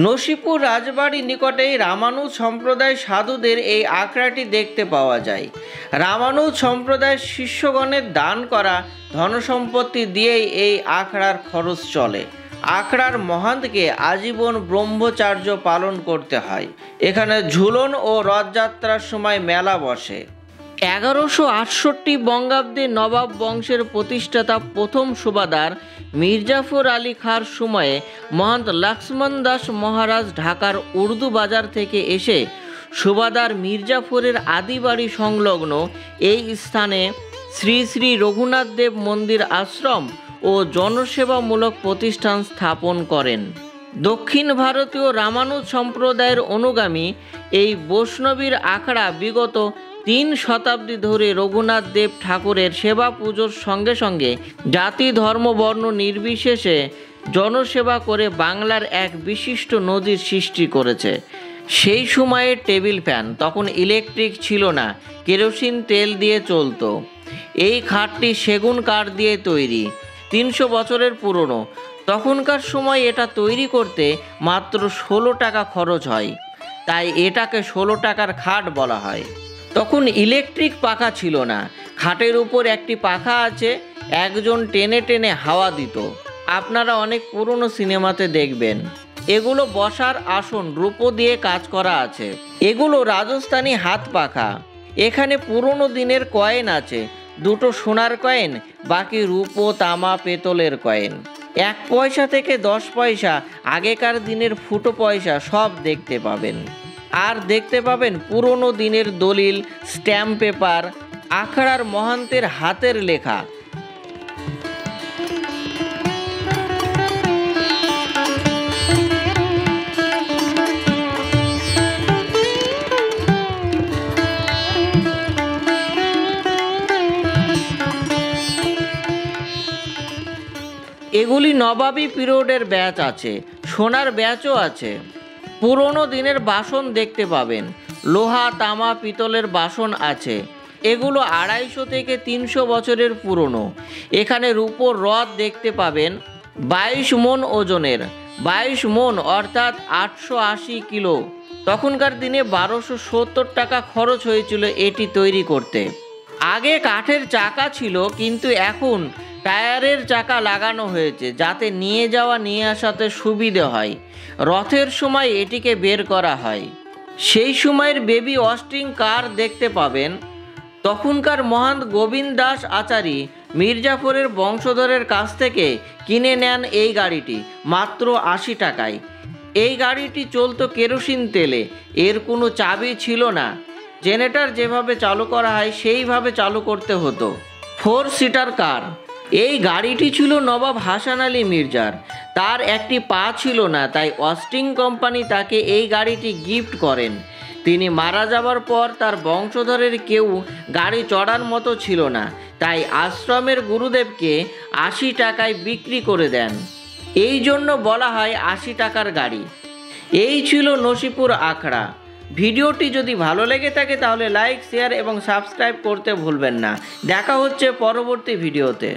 নসিপুর রাজবাড়ির নিকটেই রামানুজ সম্প্রদায় সাধুদের এই আখড়াটি দেখতে পাওয়া যায়। রামানুজ সম্প্রদায়ের শিষ্যগণের দান করা ধনসম্পত্তি দিয়েই এই আখড়ার খরচ চলে। আখড়ার মহান্তকে আজীবন ব্রহ্মচার্য পালন করতে হয়। এখানে ঝুলন ও রথযাত্রার সময় মেলা বসে। 1168 বঙ্গাব্দে নবাব বংশের প্রতিষ্ঠাতা প্রথম সুবাদার মির্জাফর আলী খাঁর সময়ে মহন্ত লক্ষ্মণ দাস মহারাজ ঢাকার উর্দু বাজার থেকে এসে সুবাদার মির্জাফরের আদিবাড়ি সংলগ্ন এই স্থানে শ্রী শ্রী রঘুনাথ দেব মন্দির আশ্রম ও জনসেবামূলক প্রতিষ্ঠান স্থাপন করেন। দক্ষিণ ভারতীয় রামানুজ সম্প্রদায়ের অনুগামী এই বৈষ্ণবীর আখড়া বিগত 3 শতাব্দী ধরে রঘুনাথ দেব ঠাকুরের সেবা পুজোর সঙ্গে সঙ্গে জাতি ধর্ম বর্ণ নির্বিশেষে জনসেবা করে বাংলার এক বিশিষ্ট নজির সৃষ্টি করেছে। সেই সময়ে টেবিল ফ্যান, তখন ইলেকট্রিক ছিল না, কেরোসিন তেল দিয়ে চলতো। এই খাটটি সেগুন কাঠ দিয়ে তৈরি, 300 বছরের পুরনো। তখনকার সময় এটা তৈরি করতে মাত্র 16 টাকা খরচ হয়, তাই এটাকে 16 টাকার খাট বলা হয়। তখন ইলেকট্রিক পাখা ছিল না, খাটের উপর একটি পাখা আছে, একজন টেনে টেনে হাওয়া দিত। আপনারা অনেক পুরনো সিনেমাতে দেখবেন। এগুলো বসার আসন, রূপো দিয়ে কাজ করা আছে। এগুলো রাজস্থানী হাত পাখা। এখানে পুরনো দিনের কয়েন আছে, 2টো সোনার কয়েন, বাকি রূপো, তামা, পেতলের কয়েন। 1 পয়সা থেকে 10 পয়সা, আগেকার দিনের ফুটো পয়সা সব দেখতে পাবেন। আর দেখতে পাবেন পুরনো দিনের দলিল, স্ট্যাম্প পেপার, আখড়ার মহান্তের হাতের লেখা। এগুলি নবাবী পিরিয়ডের ব্যাচ আছে, সোনার ব্যাচও আছে। পুরনো দিনের বাসন দেখতে পাবেন, লোহা, তামা, পিতলের বাসন আছে। এগুলো 250 থেকে 300 বছরের পুরনো। এখানে রূপোর রথ দেখতে পাবেন, 22 মণ ওজনের। 22 মণ অর্থাৎ 880 কিলো। তখনকার দিনে 1270 টাকা খরচ হয়েছিল এটি তৈরি করতে। আগে কাঠের চাকা ছিল, কিন্তু এখন টায়ারের চাকা লাগানো হয়েছে যাতে নিয়ে যাওয়া নিয়ে আসাতে সুবিধে হয়। রথের সময় এটিকে বের করা হয়। সেই সময়ের বেবি অস্টিং কার দেখতে পাবেন। তখনকার মহান্ত গোবিন্দ দাস আচারী মির্জাফরের বংশধরের কাছ থেকে কিনে নেন এই গাড়িটি মাত্র 80 টাকায়। এই গাড়িটি চলতো কেরোসিন তেলে, এর কোনো চাবি ছিল না। জেনারেটর যেভাবে চালু করা হয় সেইভাবে চালু করতে হতো। 4 সিটার কার। এই গাড়িটি ছিল নবাব হাসান আলী মির্জার। তার একটি পা ছিল না, তাই অস্টিং কোম্পানি তাকে এই গাড়িটি গিফট করেন। তিনি মারা যাবার পর তার বংশধরের কেউ গাড়ি চড়ার মতো ছিল না, তাই আশ্রমের গুরুদেবকে 80 টাকায় বিক্রি করে দেন। এই জন্য বলা হয় 80 টাকার গাড়ি। এই ছিল নসিপুর আখড়া। ভিডিওটি যদি ভালো লেগে থাকে তাহলে লাইক, শেয়ার এবং সাবস্ক্রাইব করতে ভুলবেন না। দেখা হচ্ছে পরবর্তী ভিডিওতে।